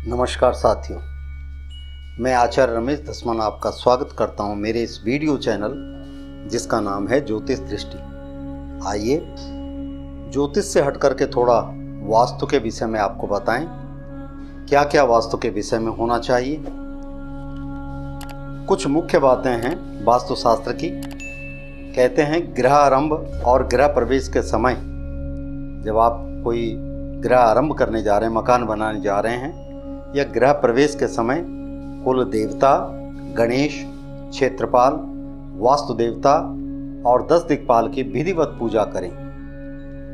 नमस्कार साथियों, मैं आचार्य रमेश धसमान आपका स्वागत करता हूं मेरे इस वीडियो चैनल जिसका नाम है ज्योतिष दृष्टि। आइए ज्योतिष से हट करके थोड़ा वास्तु के विषय में आपको बताएं, क्या क्या वास्तु के विषय में होना चाहिए। कुछ मुख्य बातें हैं वास्तुशास्त्र की। कहते हैं गृह आरंभ और गृह प्रवेश के समय, जब आप कोई गृह आरंभ करने जा रहे हैं, मकान बनाने जा रहे हैं, या गृह प्रवेश के समय कुल देवता गणेश, क्षेत्रपाल, वास्तु देवता और 10 दिक्पाल की विधिवत पूजा करें।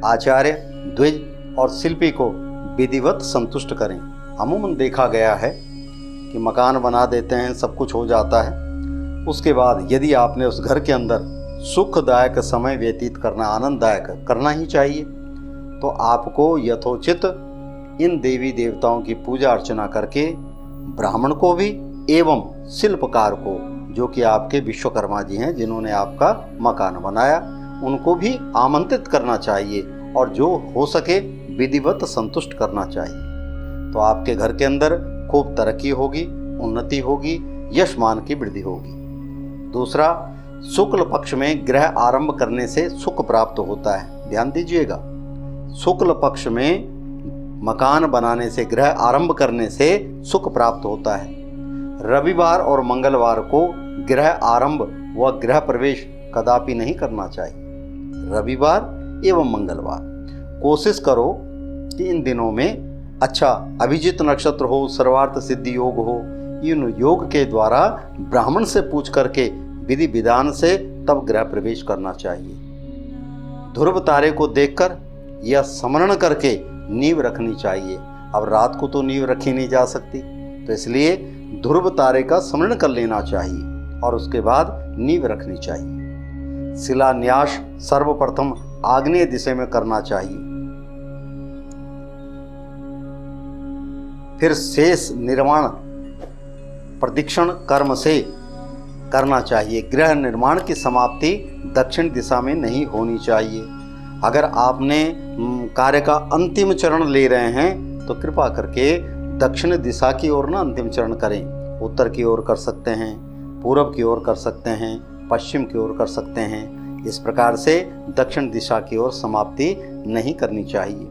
आचार्य, द्विज और शिल्पी को विधिवत संतुष्ट करें। अमूमन देखा गया है कि मकान बना देते हैं, सब कुछ हो जाता है, उसके बाद यदि आपने उस घर के अंदर सुखदायक समय व्यतीत करना, आनंददायक करना ही चाहिए, तो आपको यथोचित इन देवी देवताओं की पूजा अर्चना करके ब्राह्मण को भी एवं शिल्पकार को, जो कि आपके विश्वकर्मा जी हैं जिन्होंने आपका मकान बनाया, उनको भी आमंत्रित करना चाहिए और जो हो सके विधिवत संतुष्ट करना चाहिए। तो आपके घर के अंदर खूब तरक्की होगी, उन्नति होगी, यश मान की वृद्धि होगी। दूसरा, शुक्ल पक्ष में गृह आरंभ करने से सुख प्राप्त होता है। ध्यान दीजिएगा, शुक्ल पक्ष में मकान बनाने से, गृह आरंभ करने से सुख प्राप्त होता है। रविवार और मंगलवार को गृह आरंभ व गृह प्रवेश कदापि नहीं करना चाहिए। रविवार एवं मंगलवार कोशिश करो कि इन दिनों में अच्छा अभिजित नक्षत्र हो, सर्वार्थ सिद्धि योग हो, इन योग के द्वारा ब्राह्मण से पूछ करके विधि विधान से तब गृह प्रवेश करना चाहिए। ध्रुव तारे को देखकर या स्मरण करके नींव रखनी चाहिए। अब रात को तो नींव रखी नहीं जा सकती, तो इसलिए ध्रुव तारे का स्मरण कर लेना चाहिए और उसके बाद नींव रखनी चाहिए। शिलान्यास सर्वप्रथम आग्नेय दिशा में करना चाहिए। फिर शेष निर्माण प्रदक्षिण कर्म से करना चाहिए। गृह निर्माण की समाप्ति दक्षिण दिशा में नहीं होनी चाहिए। अगर आपने कार्य का अंतिम चरण ले रहे हैं तो कृपा करके दक्षिण दिशा की ओर ना अंतिम चरण करें। उत्तर की ओर कर सकते हैं, पूर्व की ओर कर सकते हैं, पश्चिम की ओर कर सकते हैं। इस प्रकार से दक्षिण दिशा की ओर समाप्ति नहीं करनी चाहिए।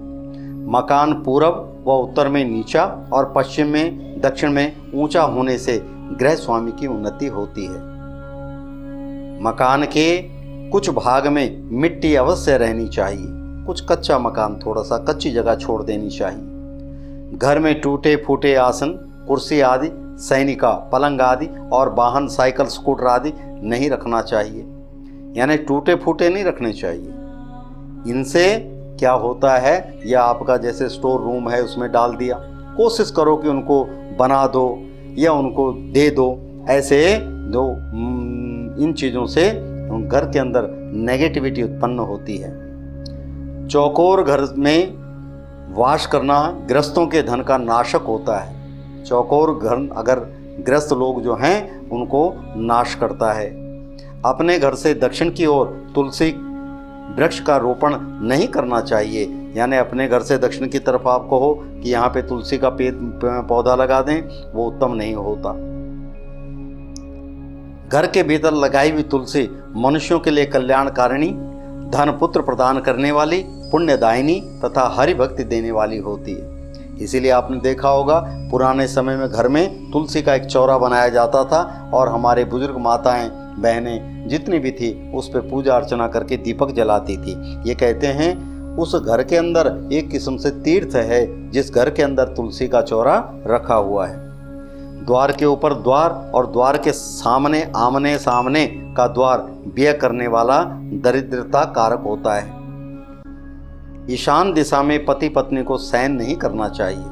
मकान पूर्व व उत्तर में नीचा और पश्चिम में दक्षिण में ऊंचा होने से गृह स्वामी की उन्नति होती है। मकान के कुछ भाग में मिट्टी अवश्य रहनी चाहिए। कुछ कच्चा मकान, थोड़ा सा कच्ची जगह छोड़ देनी चाहिए। घर में टूटे फूटे आसन, कुर्सी आदि, सैनिका, पलंग आदि और वाहन, साइकिल, स्कूटर आदि नहीं रखना चाहिए। यानी टूटे फूटे नहीं रखने चाहिए। इनसे क्या होता है, यह आपका जैसे स्टोर रूम है उसमें डाल दिया, कोशिश करो कि उनको बना दो या उनको दे दो। ऐसे जो इन चीज़ों से घर के अंदर नेगेटिविटी उत्पन्न होती है। चौकोर घर में वास करना ग्रस्तों के धन का नाशक होता है। चौकोर घर अगर ग्रस्त लोग जो हैं उनको नाश करता है। अपने घर से दक्षिण की ओर तुलसी वृक्ष का रोपण नहीं करना चाहिए। यानी अपने घर से दक्षिण की तरफ आपको हो कि यहाँ पे तुलसी का पौधा लगा दें, वो उत्तम नहीं होता। घर के भीतर लगाई हुई तुलसी मनुष्यों के लिए कल्याणकारिणी, धन पुत्र प्रदान करने वाली, पुण्यदायिनी तथा हरि भक्ति देने वाली होती है। इसीलिए आपने देखा होगा पुराने समय में घर में तुलसी का एक चौरा बनाया जाता था और हमारे बुजुर्ग माताएं बहनें जितनी भी थी उस पर पूजा अर्चना करके दीपक जलाती थी। ये कहते हैं उस घर के अंदर एक किस्म से तीर्थ है जिस घर के अंदर तुलसी का चौरा रखा हुआ है। द्वार के ऊपर द्वार और द्वार के सामने आमने सामने का द्वार व्यय करने वाला दरिद्रता कारक होता है। ईशान दिशा में पति पत्नी को शयन नहीं करना चाहिए।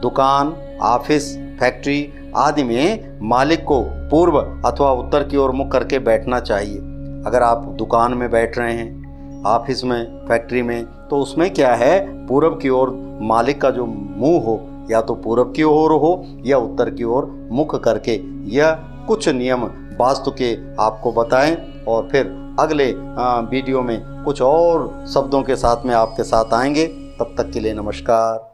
दुकान, ऑफिस, फैक्ट्री आदि में मालिक को पूर्व अथवा उत्तर की ओर मुख करके बैठना चाहिए। अगर आप दुकान में बैठ रहे हैं, ऑफिस में, फैक्ट्री में, तो उसमें क्या है, पूर्व की ओर मालिक का जो मुंह हो या तो पूर्व की ओर हो या उत्तर की ओर मुख करके, यह कुछ नियम वास्तु के आपको बताएं और फिर अगले वीडियो में कुछ और शब्दों के साथ में आपके साथ आएंगे। तब तक के लिए नमस्कार।